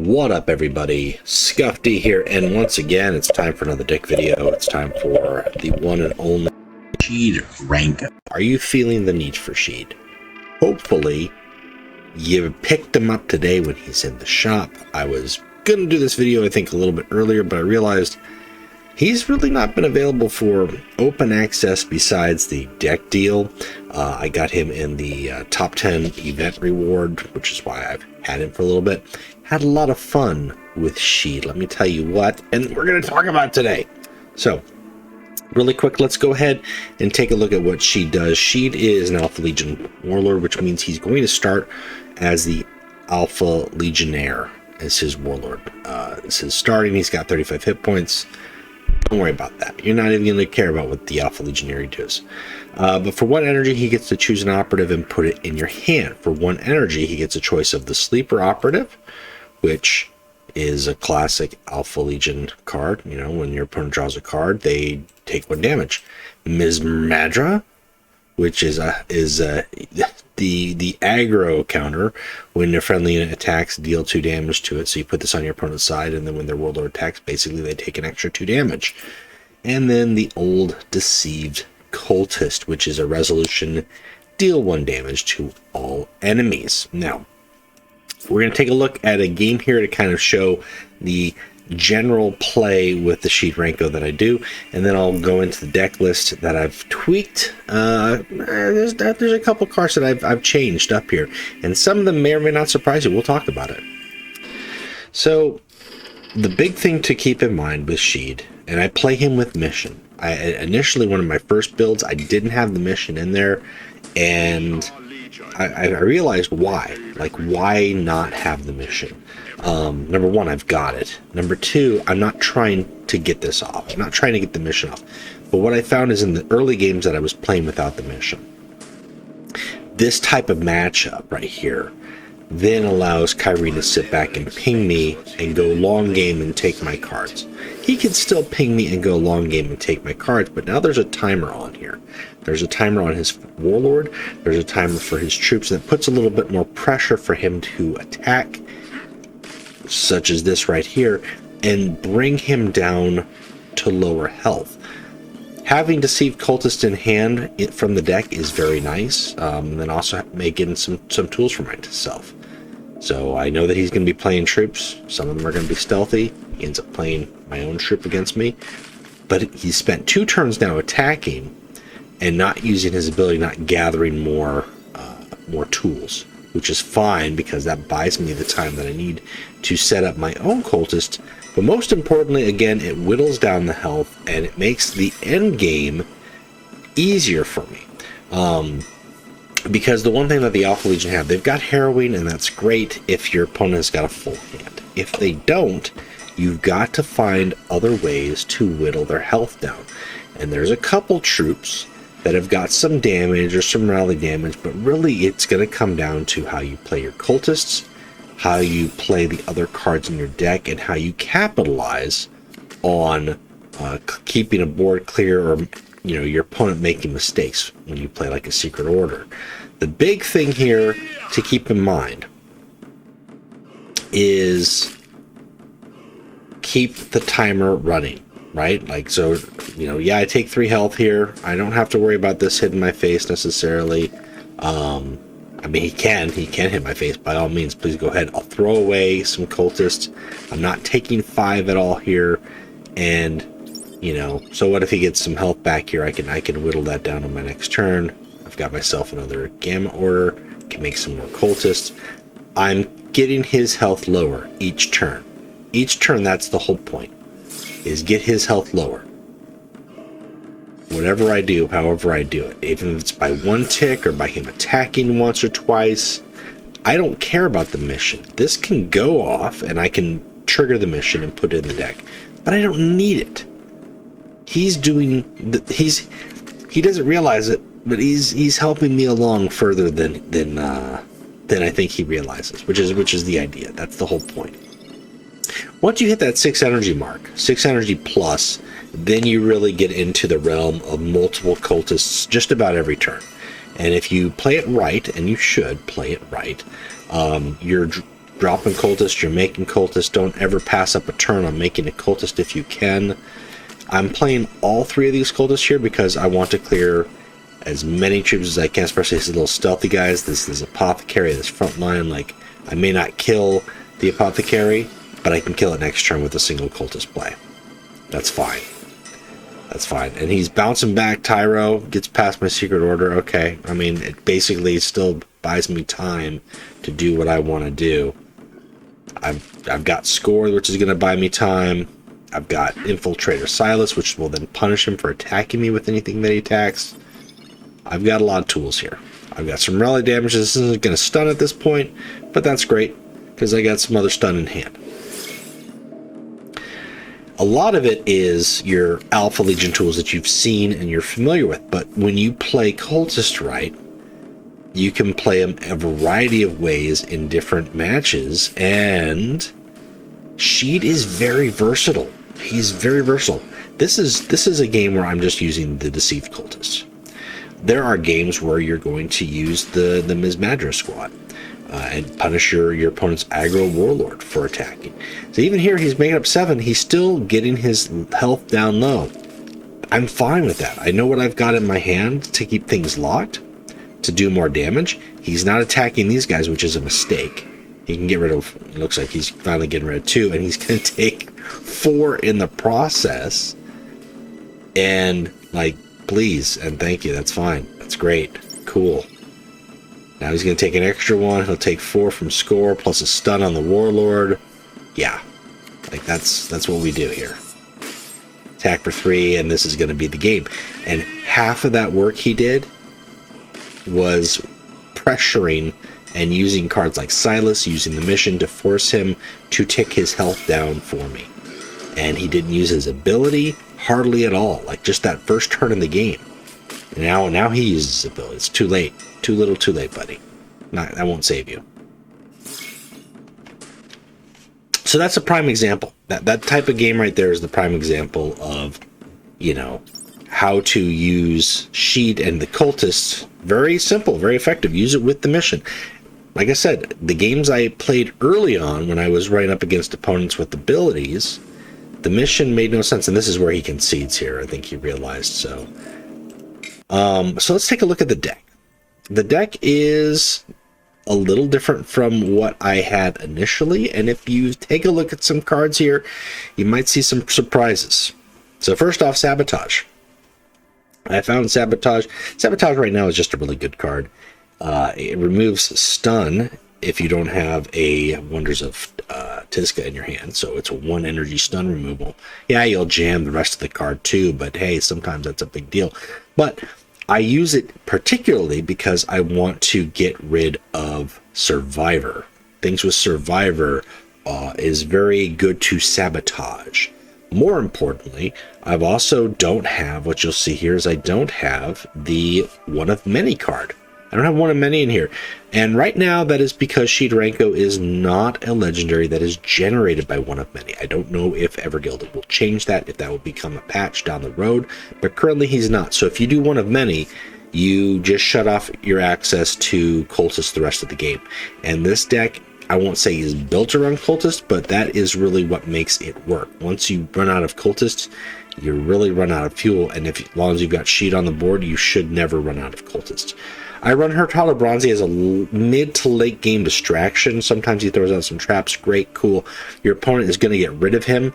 What up, everybody? Scuffy here, and once again, it's time for another deck video. It's time for the one and only Sheed Ranko. Are you feeling the need for Sheed? Hopefully, you picked him up today when he's in the shop. I was gonna do this video, I think, a little bit earlier, but I realized he's really not been available for open access besides the deck deal. I got him in the top 10 event reward, which is why I've had him for a little bit. Had a lot of fun with Sheed, let me tell you what, and we're going to talk about today. So, really quick, let's go ahead and take a look at what Sheed does. Sheed is an Alpha Legion warlord, which means he's going to start as the Alpha Legionnaire as his warlord. This is starting, he's got 35 hit points. Don't worry about that. You're not even going to care about what the Alpha Legionary does. But for 1 energy, he gets to choose an operative and put it in your hand. For 1 energy, he gets a choice of the Sleeper Operative, which is a classic Alpha Legion card. You know, when your opponent draws a card, they take 1 damage. Ms. Madra, which is the aggro counter. When their friendly unit attacks, deal 2 damage to it. So you put this on your opponent's side, and then when their warlord attacks, basically they take an extra 2 damage. And then the Old Deceived Cultist, which is a resolution, deal 1 damage to all enemies. Now, we're going to take a look at a game here to kind of show the general play with the Sheed Ranko that I do, and then I'll go into the deck list that I've tweaked. There's a couple cards that I've changed up here, and some of them may or may not surprise you. We'll talk about it. So the big thing to keep in mind with Sheed, and I play him with mission. Initially, one of my first builds, I didn't have the mission in there, and I realized why. Like, why not have the mission? Number 1, I've got it. Number 2, I'm not trying to get this off. I'm not trying to get the mission off. But what I found is in the early games that I was playing without the mission, this type of matchup right here then allows Kyrie to sit back and ping me and go long game and take my cards. He can still ping me and go long game and take my cards, but now there's a timer on here. There's a timer on his warlord, there's a timer for his troops, and it puts a little bit more pressure for him to attack, such as this right here, and bring him down to lower health. Having Deceived Cultist in hand from the deck is very nice, and then also making some tools for myself. So I know that he's going to be playing troops. Some of them are going to be stealthy. He ends up playing my own troop against me. But he spent 2 turns now attacking and not using his ability, not gathering more tools, which is fine because that buys me the time that I need to set up my own cultist. But most importantly, again, it whittles down the health and it makes the end game easier for me. Because the one thing that the Alpha Legion have, they've got harrowing, and that's great if your opponent has got a full hand. If they don't, you've got to find other ways to whittle their health down. And there's a couple troops that have got some damage or some rally damage, but really it's going to come down to how you play your cultists, how you play the other cards in your deck, and how you capitalize on keeping a board clear, or your opponent making mistakes when you play like a secret order. The big thing here to keep in mind is keep the timer running, right? Like, so, yeah, I take 3 health here. I don't have to worry about this hitting my face necessarily. I mean, he can hit my face by all means. Please go ahead. I'll throw away some cultists. I'm not taking 5 at all here, and so what if he gets some health back here? I can whittle that down on my next turn. I've got myself another gamma order. Can make some more cultists. I'm getting his health lower each turn. Each turn, that's the whole point, is get his health lower. Whatever I do, however I do it, even if it's by 1 tick or by him attacking once or twice, I don't care about the mission. This can go off and I can trigger the mission and put it in the deck, but I don't need it. He doesn't realize it, but he's helping me along further than I think he realizes, which is the idea. That's the whole point. Once you hit that 6 energy mark, 6 energy plus, then you really get into the realm of multiple cultists just about every turn. And if you play it right, and you should play it right, your dropping cultists, you're making cultists. Don't ever pass up a turn on making a cultist if you can. I'm playing all three of these cultists here because I want to clear as many troops as I can, especially these little stealthy guys. This is apothecary, this front line. Like, I may not kill the apothecary, but I can kill it next turn with a single cultist play. That's fine. That's fine. And he's bouncing back. Tyro gets past my secret order. Okay. I mean, it basically still buys me time to do what I want to do. I've got Score, which is going to buy me time. I've got Infiltrator Silas, which will then punish him for attacking me with anything that he attacks. I've got a lot of tools here. I've got some rally damage. This isn't going to stun at this point, but that's great because I got some other stun in hand. A lot of it is your Alpha Legion tools that you've seen and you're familiar with, but when you play Cultist right, you can play them a variety of ways in different matches, and Sheed is very versatile. He's very versatile. This is a game where I'm just using the Deceived Cultist. There are games where you're going to use the Ms. Madra squad and punish your opponent's aggro warlord for attacking. So even here, he's making up 7. He's still getting his health down low. I'm fine with that. I know what I've got in my hand to keep things locked, to do more damage. He's not attacking these guys, which is a mistake. He can get rid of, it looks like he's finally getting rid of 2, and he's going to take 4 in the process. And, like, please and thank you. That's fine. That's great. Cool. Now he's going to take an extra 1. He'll take 4 from Score, plus a stun on the warlord. Yeah. Like, that's what we do here. Attack for 3, and this is going to be the game. And half of that work he did was pressuring and using cards like Silas, using the mission to force him to tick his health down for me. And he didn't use his ability hardly at all, like just that first turn in the game. And now he uses his ability. It's too late. Too little, too late, buddy. That won't save you. So that's a prime example. That type of game right there is the prime example of, you know, how to use Sheed and the cultists. Very simple, very effective. Use it with the mission. Like I said, the games I played early on when I was running up against opponents with abilities, the mission made no sense. And this is where he concedes here. I think he realized so. So let's take a look at the deck. The deck is a little different from what I had initially. And if you take a look at some cards here, you might see some surprises. So first off, Sabotage. I found Sabotage. Sabotage right now is just a really good card. It removes stun if you don't have a Wonders of Tizca in your hand. So it's a 1 energy stun removal. Yeah, you'll jam the rest of the card too, but hey, sometimes that's a big deal. But I use it particularly because I want to get rid of Survivor. Things with Survivor is very good to sabotage. More importantly, I also don't have, what you'll see here is I don't have the One of Many card. I don't have One of Many in here. And right now, that is because Sheed Ranko is not a legendary that is generated by One of Many. I don't know if Evergilded will change that, if that will become a patch down the road, but currently he's not. So if you do One of Many, you just shut off your access to Cultist the rest of the game. And this deck, I won't say is built around Cultist, but that is really what makes it work. Once you run out of Cultists, you really run out of fuel, and as long as you've got Sheed on the board, you should never run out of Cultists. I run Hurtado Bronzy as a mid to late game distraction. Sometimes he throws out some traps. Great, cool. Your opponent is going to get rid of him,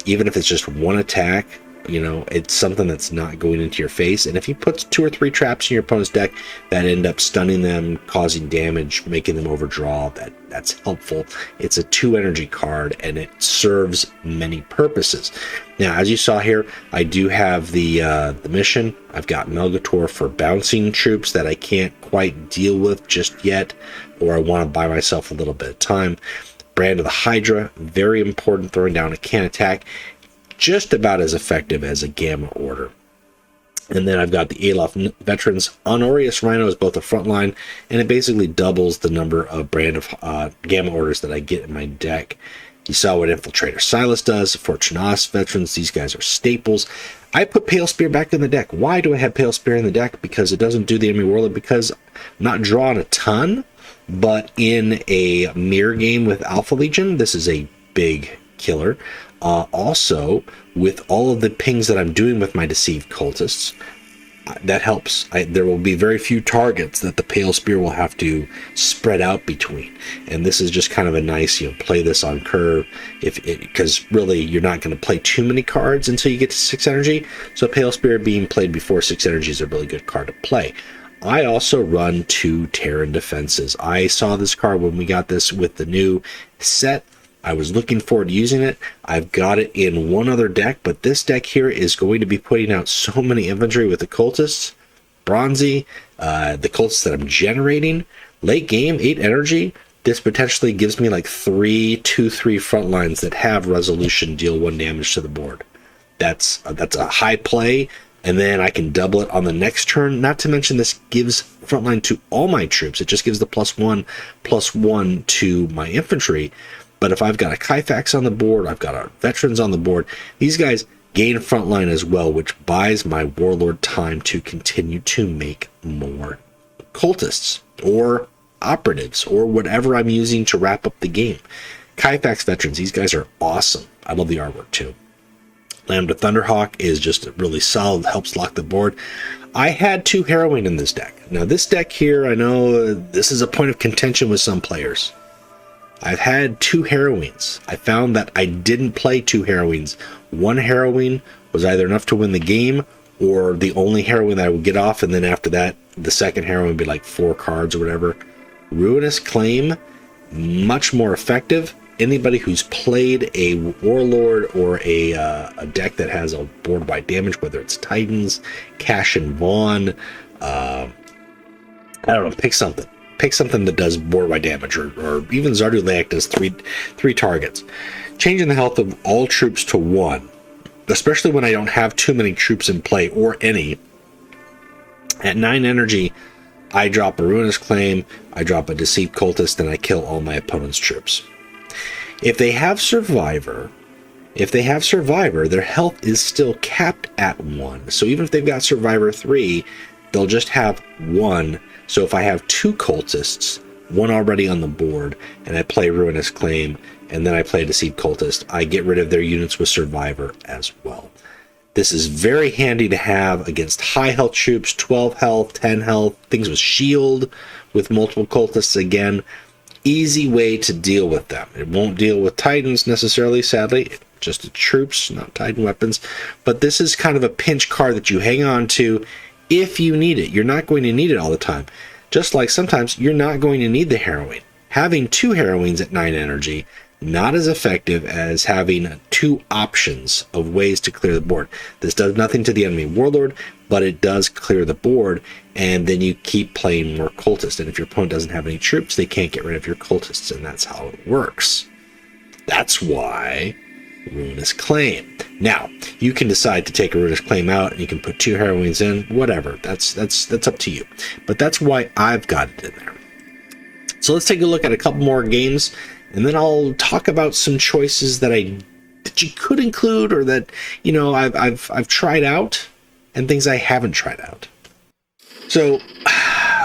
even if it's just 1 attack. You know, it's something that's not going into your face. And if he puts 2 or 3 traps in your opponent's deck that end up stunning them, causing damage, making them overdraw, that's helpful. It's a 2 energy card, and it serves many purposes. Now, as you saw here, I do have the mission. I've got Melgator for bouncing troops that I can't quite deal with just yet, or I want to buy myself a little bit of time. Brand of the Hydra, very important, throwing down a can attack. Just about as effective as a Gamma Order. And then I've got the Alof Veterans. Honorius Rhino is both a frontline, and it basically doubles the number of brand of Gamma Orders that I get in my deck. You saw what Infiltrator Silas does. Fortunatus Veterans, these guys are staples. I put Pale Spear back in the deck. Why do I have Pale Spear in the deck? Because it doesn't do the enemy warlord, because I'm not drawing a ton, but in a mirror game with Alpha Legion, this is a big killer. Also, with all of the pings that I'm doing with my Deceived Cultists, that helps. There will be very few targets that the Pale Spear will have to spread out between, and this is just kind of a nice, play this on curve, because really you're not going to play too many cards until you get to 6 energy. So Pale Spear being played before 6 energy is a really good card to play. I also run 2 Terran Defenses. I saw this card when we got this with the new set. I was looking forward to using it. I've got it in one other deck, but this deck here is going to be putting out so many infantry with the cultists, Bronzy, the cultists that I'm generating. Late game, 8 energy. This potentially gives me like 2-3 front lines that have resolution, deal 1 damage to the board. That's a high play, and then I can double it on the next turn. Not to mention this gives frontline to all my troops. It just gives the +1/+1 to my infantry. But if I've got a Kaifax on the board, I've got our veterans on the board, these guys gain frontline as well, which buys my warlord time to continue to make more cultists or operatives or whatever I'm using to wrap up the game. Kaifax veterans, these guys are awesome. I love the artwork too. Lambda Thunderhawk is just really solid, helps lock the board. I had 2 Harrowing in this deck. Now this deck here, I know this is a point of contention with some players. I've had 2 Harrowings. I found that I didn't play 2 Harrowings. 1 Harrowing was either enough to win the game, or the only Harrowing that I would get off, and then after that, the second Harrowing would be like 4 cards or whatever. Ruinous Claim, much more effective. Anybody who's played a warlord or a deck that has a board-wide damage, whether it's Titans, Cash and Vaughn, I don't know, pick something. Pick something that does board-wide damage, or even Zardu Layak does 3 targets. Changing the health of all troops to 1, especially when I don't have too many troops in play, or any. At 9 energy, I drop a Ruinous Claim, I drop a Deceived Cultist, and I kill all my opponent's troops. If they have Survivor, their health is still capped at 1. So even if they've got Survivor 3, they'll just have 1. So if I have 2 cultists, 1 already on the board, and I play Ruinous Claim, and then I play Deceived Cultist, I get rid of their units with Survivor as well. This is very handy to have against high health troops, 12 health, 10 health, things with shield, with multiple cultists again. Easy way to deal with them. It won't deal with Titans necessarily, sadly, just the troops, not Titan weapons. But this is kind of a pinch card that you hang on to if you need it. You're not going to need it all the time. Just like sometimes you're not going to need the Harrowing. Having 2 Harrowings at 9 energy, not as effective as having 2 options of ways to clear the board. This does nothing to the enemy warlord, but it does clear the board, and then you keep playing more cultists. And if your opponent doesn't have any troops, they can't get rid of your cultists, and that's how it works. That's why Ruinous Claim. Now, you can decide to take a Ruinous Claim out, and you can put 2 Harrowings in, whatever. That's up to you. But that's why I've got it in there. So let's take a look at a couple more games, and then I'll talk about some choices that you could include, or that I've tried out, and things I haven't tried out. So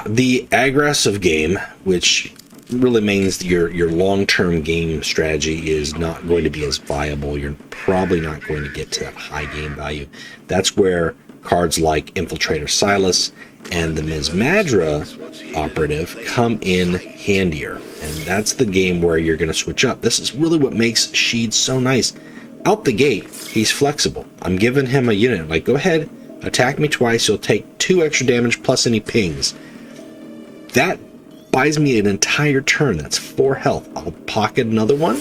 the aggressive game, which really means your long-term game strategy is not going to be as viable. You're probably not going to get to that high game value. That's where cards like Infiltrator Silas and the Ms. Madra operative come in handier. And that's the game where you're going to switch up. This is really what makes Sheed so nice. Out the gate, he's flexible. I'm giving him a unit. Like, go ahead, attack me twice. You'll take 2 extra damage plus any pings. That buys me an entire turn. That's 4 health. I'll pocket another one.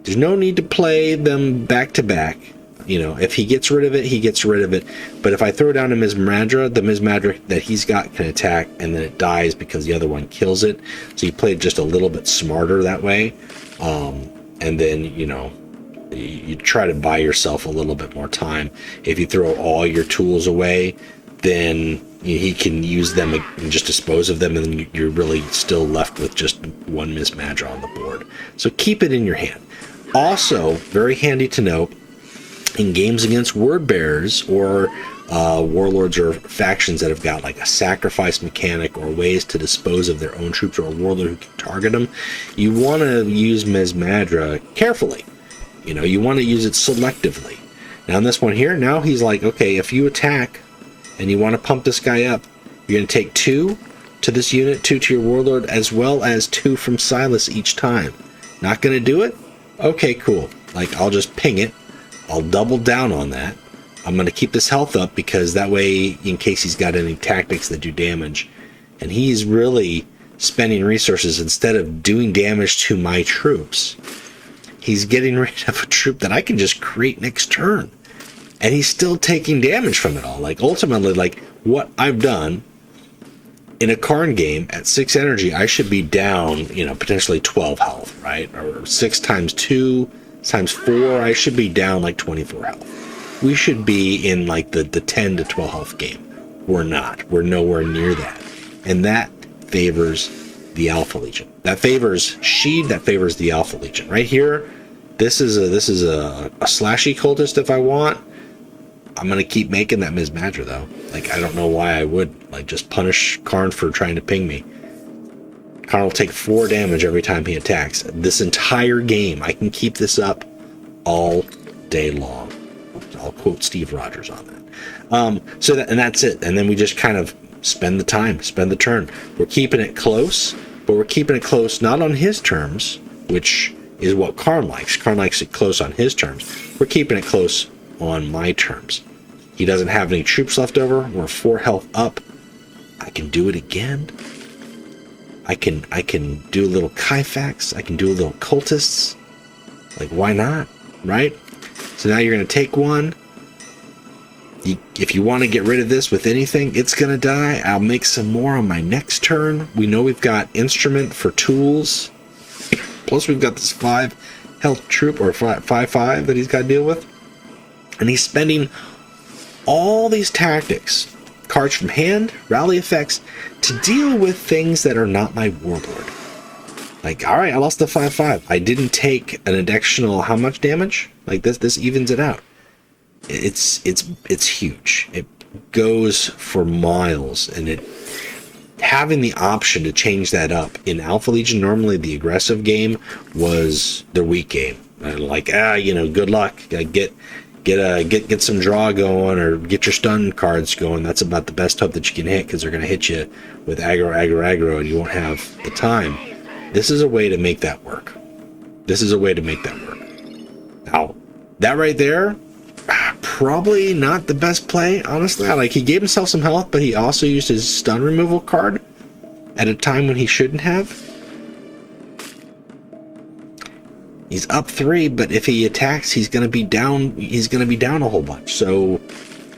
There's no need to play them back to back. If he gets rid of it, he gets rid of it. But if I throw down a Ms. Madra, the Ms. Madra that he's got can attack, and then it dies because the other one kills it. So you play just a little bit smarter that way. And then, you try to buy yourself a little bit more time. If you throw all your tools away, then he can use them and just dispose of them, and then you're really still left with just 1 Ms. Madra on the board. So keep it in your hand. Also, very handy to note, in games against word bearers or warlords or factions that have got like a sacrifice mechanic or ways to dispose of their own troops, or a warlord who can target them, you want to use Mesmadra carefully. You know, you want to use it selectively. Now in this one here, now he's like, okay, if you attack and you want to pump this guy up, you're going to take 2 to this unit, 2 to your warlord, as well as 2 from Silas each time. Not going to do it? Okay, cool. Like, I'll just ping it. I'll double down on that. I'm going to keep this health up because that way, in case he's got any tactics that do damage. And he's really spending resources instead of doing damage to my troops. He's getting rid of a troop that I can just create next turn. And he's still taking damage from it all. Like, ultimately, like, what I've done in a Karn game at 6 energy, I should be down, you know, potentially 12 health, right? Or 6 times 2 times 4, I should be down like 24 health. We should be in like the 10 to 12 health game. We're not. We're nowhere near that. And that favors the Alpha Legion. That favors Sheed, that favors the Alpha Legion. Right here, this is a slashy cultist if I want. I'm going to keep making that Mesmadra, though. Like, I don't know why I would. Like, just punish Karn for trying to ping me. Karn will take 4 damage every time he attacks. This entire game, I can keep this up all day long. I'll quote Steve Rogers on that. And that's it. And then we just kind of spend the time, spend the turn. We're keeping it close, but we're keeping it close not on his terms, which is what Karn likes. Karn likes it close on his terms. We're keeping it close on my terms. He doesn't have any troops left over. We're 4 health up. I can do it again. I can do a little Kaifax. I can do a little cultists. Like, why not? Right? So now you're going to take 1. If you want to get rid of this with anything, it's going to die. I'll make some more on my next turn. We know we've got instrument for tools. Plus we've got this 5 health troop, or 5/5 that he's got to deal with. And he's spending all these tactics, cards from hand, rally effects, to deal with things that are not my warlord. Like, all right, I lost the 5/5. I didn't take an additional how much damage? Like, this evens it out. It's huge. It goes for miles, and having the option to change that up in Alpha Legion, normally the aggressive game was the weak game. Like, good luck. Get some draw going, or get your stun cards going. That's about the best hope that you can hit, because they're going to hit you with aggro, and you won't have the time. This is a way to make that work. Now, that right there, probably not the best play, honestly. Like, he gave himself some health, but he also used his stun removal card at a time when he shouldn't have. He's up 3, but if he attacks, he's going to be down. He's going to be down a whole bunch. So,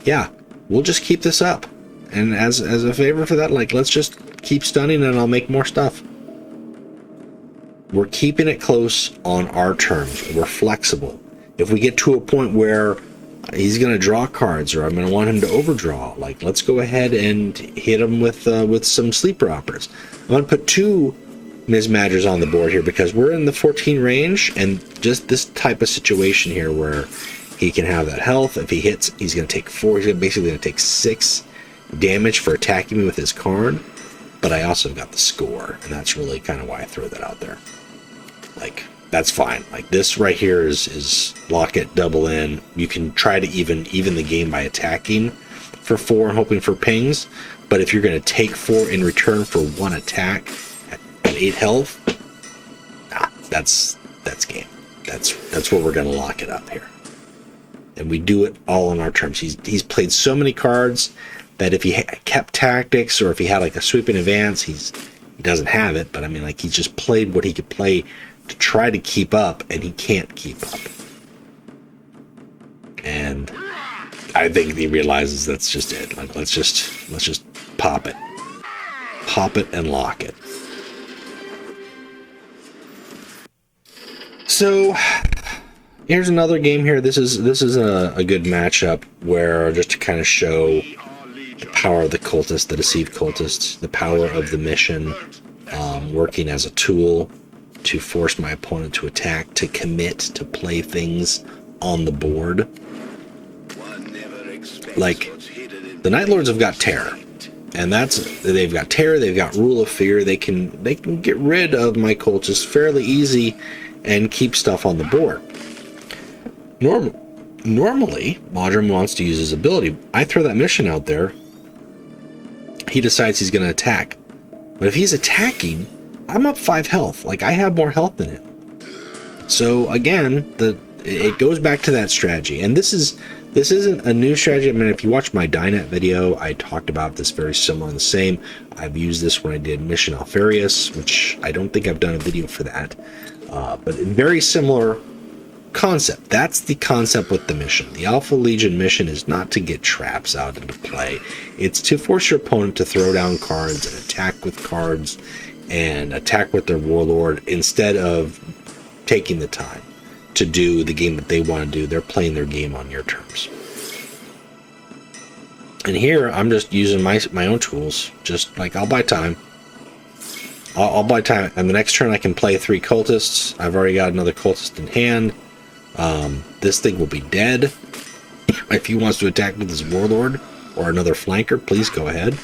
yeah, we'll just keep this up. And as a favor for that, like, let's just keep stunning, and I'll make more stuff. We're keeping it close on our terms. We're flexible. If we get to a point where he's going to draw cards, or I'm going to want him to overdraw, like, let's go ahead and hit him with some sleeper operas. I'm going to put 2 Mesmadras on the board here, because we're in the 14 range, and just this type of situation here where he can have that health. If he hits, he's going to take 4. He's basically going to take 6 damage for attacking me with his Karn, but I also got the score, and that's really kind of why I throw that out there. Like, that's fine. Like, this right here is lock it, double in. You can try to even the game by attacking for 4 and hoping for pings, but if you're going to take 4 in return for 1 attack at 8 health, that's game. That's where we're going to lock it up here. And we do it all on our terms. He's played so many cards that if he kept tactics, or if he had like a sweeping advance, he doesn't have it, but I mean, like, he's just played what he could play to try to keep up, and he can't keep up. And I think he realizes that's just it. Like, let's just pop it and lock it. So here's another game here. This is a good matchup, where just to kind of show the power of the cultist, the deceived cultist, the power of the mission, working as a tool to force my opponent to attack, to commit, to play things on the board. like, the Night Lords have got Terror. And they've got Terror, they've got Rule of Fear. They can get rid of my cultists fairly easy and keep stuff on the board. Normally, Modron wants to use his ability. I throw that mission out there. He decides he's going to attack. But if he's attacking, I'm up 5 health. Like, I have more health than him. So, again, it goes back to that strategy. And this isn't a new strategy. I mean, if you watch my Dynet video, I talked about this very similar and the same. I've used this when I did Mission Alfarius, which I don't think I've done a video for that. But very similar concept. That's the concept with the mission. The Alpha Legion mission is not to get traps out into play. It's to force your opponent to throw down cards and attack with cards and attack with their warlord instead of taking the time to do the game that they want to do. They're playing their game on your terms. And here, I'm just using my own tools. Just like, I'll buy time. I'll buy time. And the next turn, I can play 3 cultists. I've already got another cultist in hand. This thing will be dead. If he wants to attack with his warlord or another flanker, please go ahead.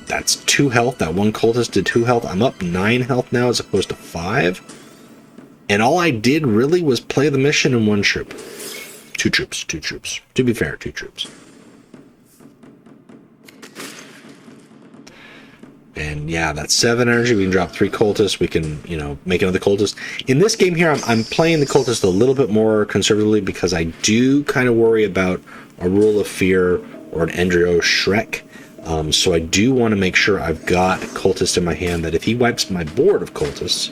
That's 2 health. That one cultist did 2 health. I'm up 9 health now as opposed to 5. And all I did really was play the mission in 1 troop. 2 troops. To be fair, 2 troops. And yeah, that's 7 energy. We can drop 3 cultists. We can, make another cultist. In this game here, I'm playing the cultist a little bit more conservatively because I do kind of worry about a Rule of Fear or an Endrio Shrek. So I do want to make sure I've got a cultist in my hand that if he wipes my board of cultists,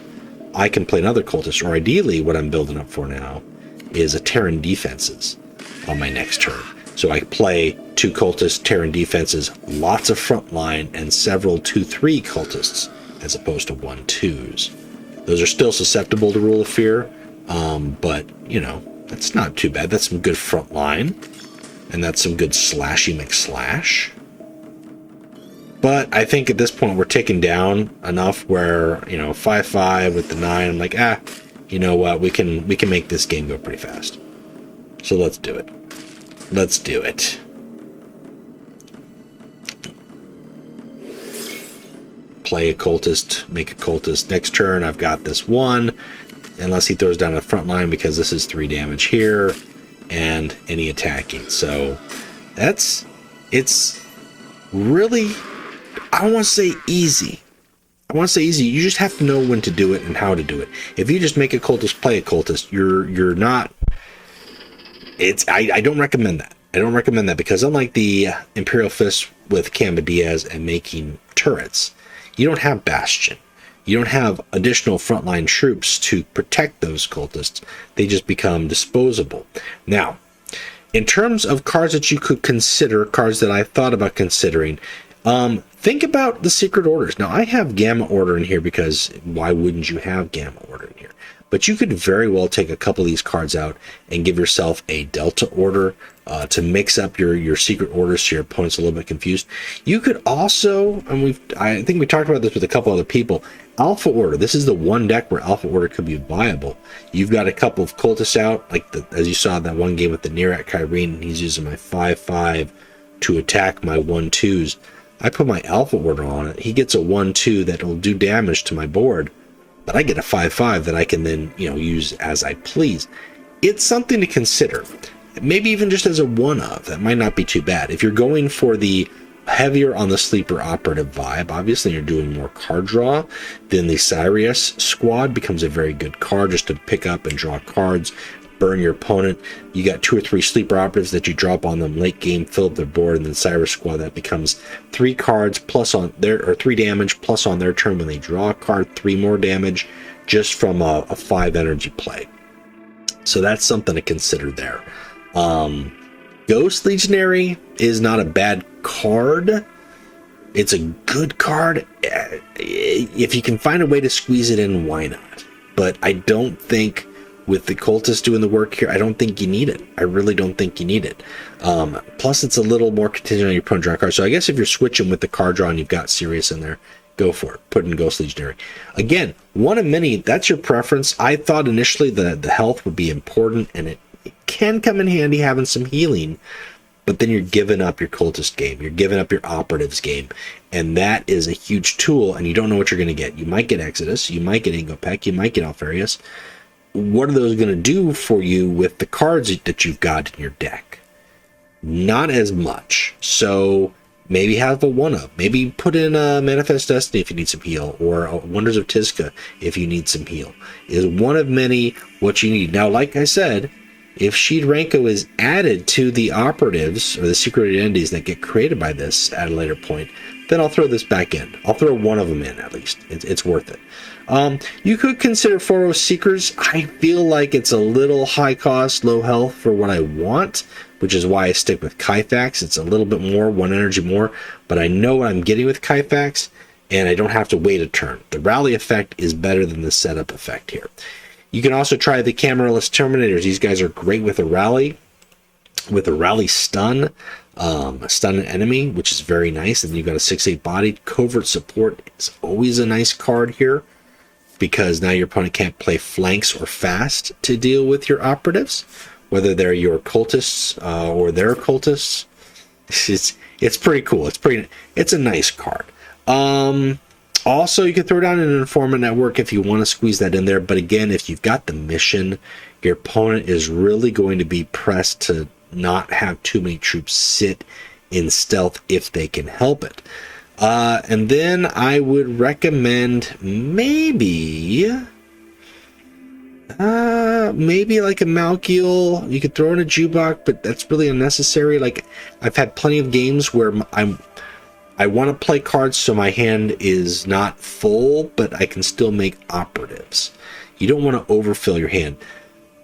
I can play another cultist. Or ideally, what I'm building up for now is a Terran Defenses on my next turn. So I play 2 cultists, Terran Defenses, lots of front line, and several 2/3 cultists, as opposed to 1/2s. Those are still susceptible to Rule of Fear, but, that's not too bad. That's some good front line, and that's some good slashy McSlash. But I think at this point we're ticking down enough where, 5/5 with the 9, I'm like, you know what, we can make this game go pretty fast. So let's do it. Let's do it. Play a cultist, make a cultist. Next turn, I've got this 1, unless he throws down a front line because this is 3 damage here, and any attacking. So it's really, I don't want to say easy. You just have to know when to do it and how to do it. If you just make a cultist, play a cultist, you're not. I don't recommend that. I don't recommend that because unlike the Imperial Fist with Camba Diaz and making turrets, you don't have Bastion. You don't have additional frontline troops to protect those cultists. They just become disposable. Now, in terms of cards that you could consider, cards that I thought about considering, think about the Secret Orders. Now, I have Gamma Order in here because why wouldn't you have Gamma Order in here? But you could very well take a couple of these cards out and give yourself a Delta Order to mix up your Secret Orders so your opponent's a little bit confused. You could also, and I think we talked about this with a couple other people, Alpha Order. This is the one deck where Alpha Order could be viable. You've got a couple of cultists out, like as you saw in that one game with the Nirak Kyrene, and he's using my 5/5 to attack my 1/2s. I put my Alpha Order on it. He gets a 1/2 that will do damage to my board, but I get a 5/5 that I can then, use as I please. It's something to consider. Maybe even just as a one-of. That might not be too bad. If you're going for the heavier on the sleeper operative vibe, obviously you're doing more card draw, then the Sirius squad becomes a very good card just to pick up and draw cards, burn your opponent. You got 2 or 3 sleeper operatives that you drop on them late game, fill up their board, and then Cyrus squad that becomes 3 cards plus on their, or 3 damage plus on their turn when they draw a card, 3 more damage just from a 5 energy play. So that's something to consider there. Ghost Legionary is not a bad card. It's a good card. If you can find a way to squeeze it in, why not? But I don't think with the cultist doing the work here, I don't think you need it. I really don't think you need it. Plus, it's a little more contingent on your opponent draw card. So I guess if you're switching with the card draw and you've got Sirius in there, go for it. Put in Ghost Legionary. Again, one of many, that's your preference. I thought initially the health would be important, and it can come in handy having some healing. but then you're giving up your cultist game. You're giving up your operatives game. And that is a huge tool, and you don't know what you're going to get. You might get Exodus, you might get Ingopec, you might get Alfarius. What are those going to do for you with the cards that you've got in your deck? Not as much. So maybe have a one-up. Maybe put in a Manifest Destiny if you need some heal, or Wonders of Tizca if you need some heal. Is one of many what you need. Now, like I said, if Sheed Ranko is added to the operatives or the secret identities that get created by this at a later point, then I'll throw this back in. I'll throw one of them in at least. It's worth it. You could consider Foros Seekers. I feel like it's a little high cost, low health for what I want, which is why I stick with Kythax. It's a little bit more, 1 energy more, but I know what I'm getting with Kythax, and I don't have to wait a turn. The rally effect is better than the setup effect here. You can also try the Cameralist Terminators. These guys are great with a rally stun. Stun an enemy, which is very nice. And you've got a 6/8 body. Covert Support is always a nice card here, because now your opponent can't play flanks or fast to deal with your operatives, whether they're your cultists or their cultists. It's pretty cool. It's a nice card. Also, you can throw down an Informant Network if you want to squeeze that in there. But again, if you've got the mission, your opponent is really going to be pressed to not have too many troops sit in stealth if they can help it. And then I would recommend maybe like a Malkiel. You could throw in a Jubok, but that's really unnecessary. Like, I've had plenty of games where I want to play cards so my hand is not full, but I can still make operatives. You don't want to overfill your hand.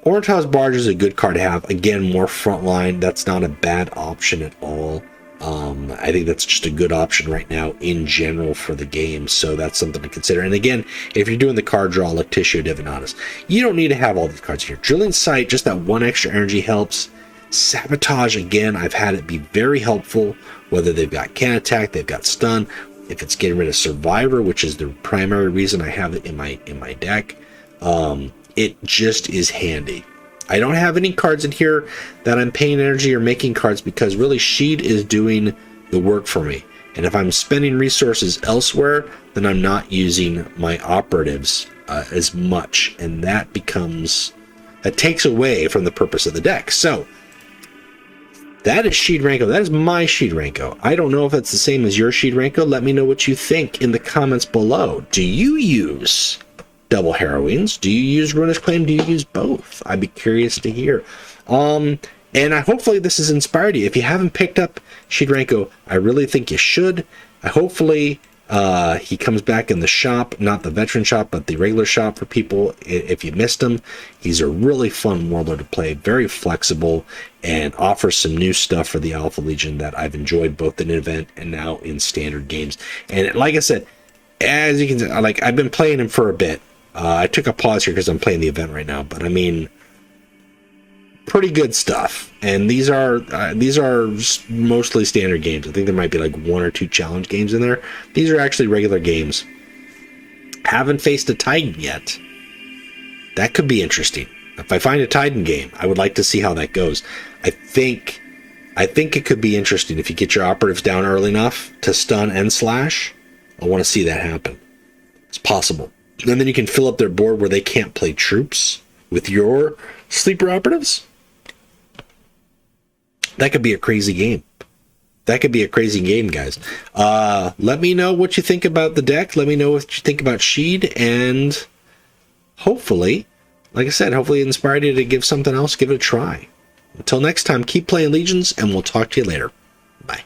Orataz Barge is a good card to have. Again, more frontline. That's not a bad option at all. I think that's just a good option right now in general for the game, so that's something to consider. And again, if you're doing the card draw, Lectitio Divinatus, you don't need to have all these cards here. Drilling Sight, just that 1 extra energy helps. Sabotage, again, I've had it be very helpful, whether they've got can attack, they've got stun. If it's getting rid of Survivor, which is the primary reason I have it in my deck, it just is handy. I don't have any cards in here that I'm paying energy or making cards, because really Sheed is doing the work for me. And if I'm spending resources elsewhere, then I'm not using my operatives as much, and that takes away from the purpose of the deck. So that is Sheed Ranko. That is my Sheed Ranko. I don't know if it's the same as your Sheed Ranko. Let me know what you think in the comments below. Do you use double heroines? Do you use Ruinous Claim? Do you use both? I'd be curious to hear. And hopefully this has inspired you. If you haven't picked up Sheed Ranko, I really think you should. Hopefully he comes back in the shop, not the veteran shop, but the regular shop for people if you missed him. He's a really fun warlord to play, very flexible, and offers some new stuff for the Alpha Legion that I've enjoyed both in event and now in standard games. And like I said, as you can see, like, I've been playing him for a bit. I took a pause here because I'm playing the event right now, but I mean, pretty good stuff. And these are mostly standard games. I think there might be like 1 or 2 challenge games in there. These are actually regular games. Haven't faced a Titan yet. That could be interesting. If I find a Titan game, I would like to see how that goes. I think it could be interesting if you get your operatives down early enough to stun and slash. I want to see that happen. It's possible. And then you can fill up their board where they can't play troops with your sleeper operatives. That could be a crazy game. That could be a crazy game, guys. Let me know what you think about the deck. Let me know what you think about Sheed. And hopefully, like I said, hopefully it inspired you to give something else. Give it a try. Until next time, keep playing Legions, and we'll talk to you later. Bye.